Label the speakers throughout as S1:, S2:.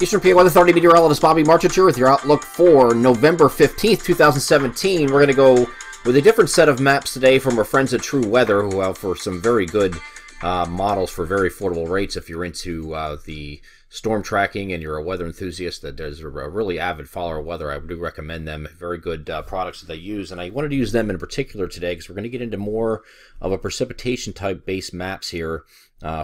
S1: Eastern PA Weather Authority meteorologist Bobby Marchich here with your outlook for November 15th, 2017. We're going to go with a different set of maps today from our friends at True Weather, who offer some very good models for very affordable rates. If you're into the storm tracking and you're a weather enthusiast that is a really avid follower of weather, I do recommend them. Very good products that they use, and I wanted to use them in particular today because we're going to get into more of a precipitation type based maps here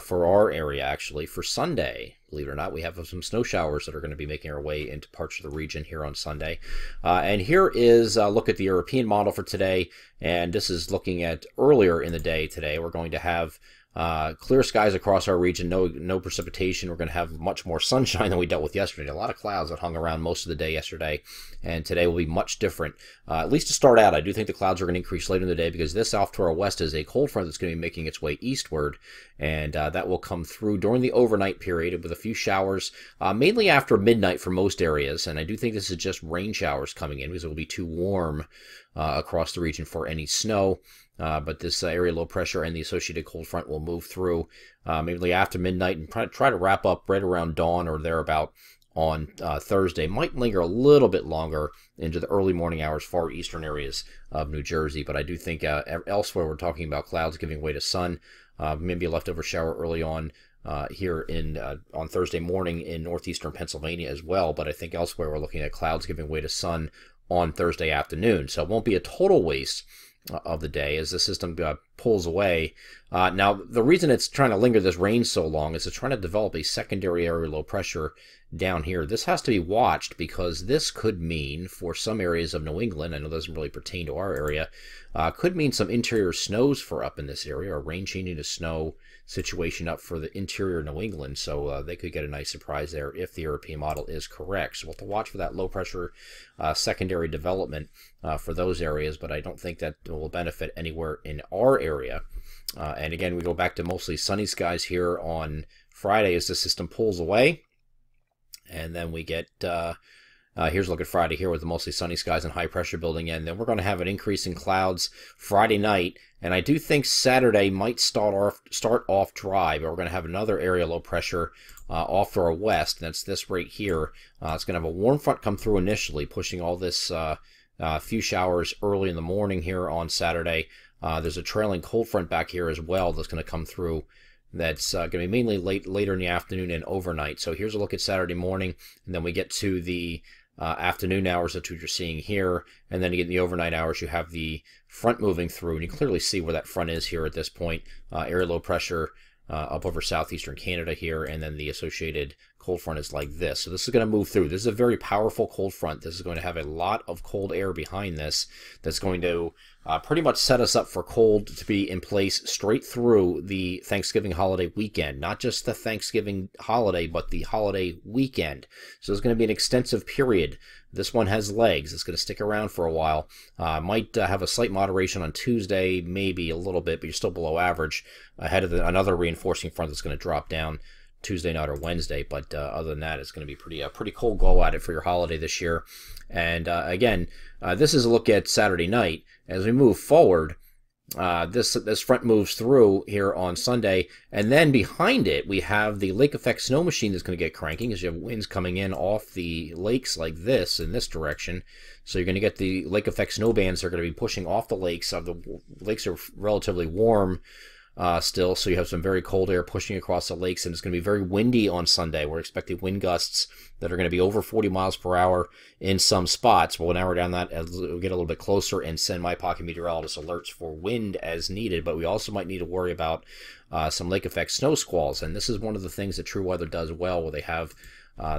S1: for our area. Actually, for Sunday, believe it or not, we have some snow showers that are going to be making our way into parts of the region here on Sunday. And here is a look at the European model for today, and this is looking at earlier in the day today. We're going to have clear skies across our region, no precipitation. We're going to have much more sunshine than we dealt with yesterday. A lot of clouds that hung around most of the day yesterday, and today will be much different. At least to start out, I do think the clouds are going to increase later in the day because this off to our west is a cold front that's going to be making its way eastward, and that will come through during the overnight period with a few showers, mainly after midnight for most areas. And I do think this is just rain showers coming in because it will be too warm across the region for any snow. But this area low pressure and the associated cold front will move through maybe after midnight and try to wrap up right around dawn or thereabout on Thursday. Might linger a little bit longer into the early morning hours, far eastern areas of New Jersey. But I do think elsewhere we're talking about clouds giving way to sun. Maybe a leftover shower early on here on Thursday morning in northeastern Pennsylvania as well. But I think elsewhere we're looking at clouds giving way to sun on Thursday afternoon. So it won't be a total waste of the day as the system pulls away. Now, the reason it's trying to linger this rain so long is it's trying to develop a secondary area low pressure down here. This has to be watched because this could mean for some areas of New England, I know it doesn't really pertain to our area, could mean some interior snows for up in this area, or rain changing to snow situation up for the interior New England. So they could get a nice surprise there if the European model is correct. So we'll have to watch for that low pressure secondary development for those areas, but I don't think that will benefit anywhere in our area. And again, we go back to mostly sunny skies here on Friday as the system pulls away. And then we get, here's a look at Friday here with the mostly sunny skies and high pressure building in. Then we're going to have an increase in clouds Friday night. And I do think Saturday might start off dry, but we're going to have another area low pressure off to our west. And that's this right here. It's going to have a warm front come through initially, pushing all this few showers early in the morning here on Saturday. There's a trailing cold front back here as well that's going to come through. That's going to be mainly later in the afternoon and overnight. So here's a look at Saturday morning, and then we get to the afternoon hours. That's what you're seeing here. And then you get in the overnight hours, you have the front moving through, and you clearly see where that front is here at this point. Area low pressure up over southeastern Canada here, and then the associated cold front is like this. So this is going to move through. This is a very powerful cold front. This is going to have a lot of cold air behind this that's going to pretty much set us up for cold to be in place straight through the Thanksgiving holiday weekend. Not just the Thanksgiving holiday, but the holiday weekend. So there's going to be an extensive period. This one has legs. It's going to stick around for a while. Might have a slight moderation on Tuesday, maybe a little bit, but you're still below average ahead of another reinforcing front that's going to drop down Tuesday night or Wednesday. But other than that, it's going to be pretty cold go at it for your holiday this year. And again, this is a look at Saturday night. As we move forward, this front moves through here on Sunday, and then behind it we have the lake effect snow machine that's going to get cranking as you have winds coming in off the lakes like this in this direction. So you're going to get the lake effect snow bands that are going to be pushing off the lakes. The lakes are relatively warm still, so you have some very cold air pushing across the lakes, and it's going to be very windy on Sunday. We're expecting wind gusts that are going to be over 40 miles per hour in some spots. We'll narrow down that as we get a little bit closer and send my pocket meteorologist alerts for wind as needed, but we also might need to worry about some lake effect snow squalls. And this is one of the things that True Weather does well, where they have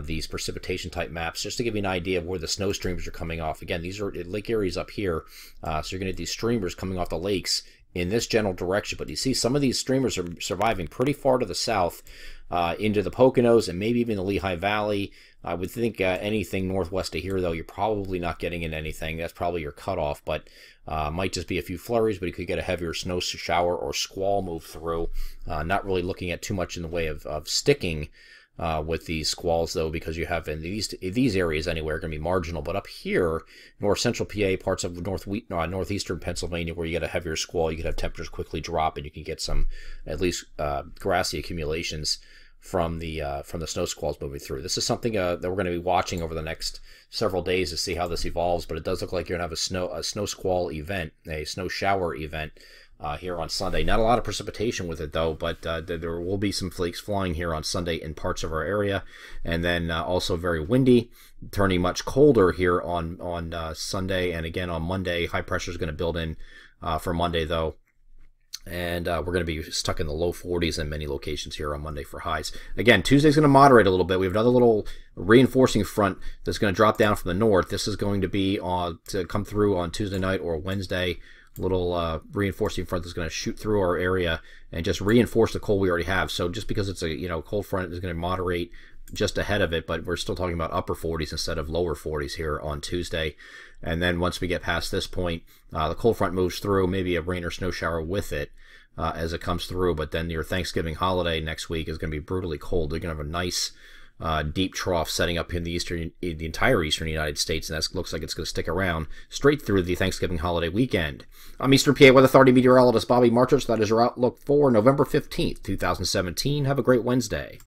S1: these precipitation type maps, just to give you an idea of where the snow streamers are coming off. Again, these are lake areas up here, so you're going to get these streamers coming off the lakes in this general direction. But you see some of these streamers are surviving pretty far to the south into the Poconos and maybe even the Lehigh Valley. I would think anything northwest of here, though, you're probably not getting in anything. That's probably your cutoff, but might just be a few flurries, but you could get a heavier snow shower or squall move through. Not really looking at too much in the way of sticking with these squalls, though, because you have in these areas anywhere going to be marginal. But up here, north central PA, parts of northeastern Pennsylvania, where you get a heavier squall, you could have temperatures quickly drop, and you can get some at least grassy accumulations from the snow squalls moving through. This is something that we're going to be watching over the next several days to see how this evolves. But it does look like you're going to have a snow squall event, a snow shower event here on Sunday. Not a lot of precipitation with it though, but there will be some flakes flying here on Sunday in parts of our area, and then also very windy, turning much colder here on Sunday, and again on Monday. High pressure is going to build in for Monday though. And we're going to be stuck in the low 40s in many locations here on Monday for highs. Again, Tuesday's going to moderate a little bit. We have another little reinforcing front that's going to drop down from the north. This is going to be to come through on Tuesday night or Wednesday. Little reinforcing front that's going to shoot through our area and just reinforce the cold we already have. So just because it's a cold front is going to moderate just ahead of it, but we're still talking about upper 40s instead of lower 40s here on Tuesday. And then once we get past this point, the cold front moves through, maybe a rain or snow shower with it as it comes through. But then your Thanksgiving holiday next week is going to be brutally cold. They're going to have a nice deep trough setting up in the entire eastern United States, and that looks like it's going to stick around straight through the Thanksgiving holiday weekend. I'm Eastern PA Weather Authority meteorologist Bobby Martich. That is your outlook for November 15th, 2017. Have a great Wednesday.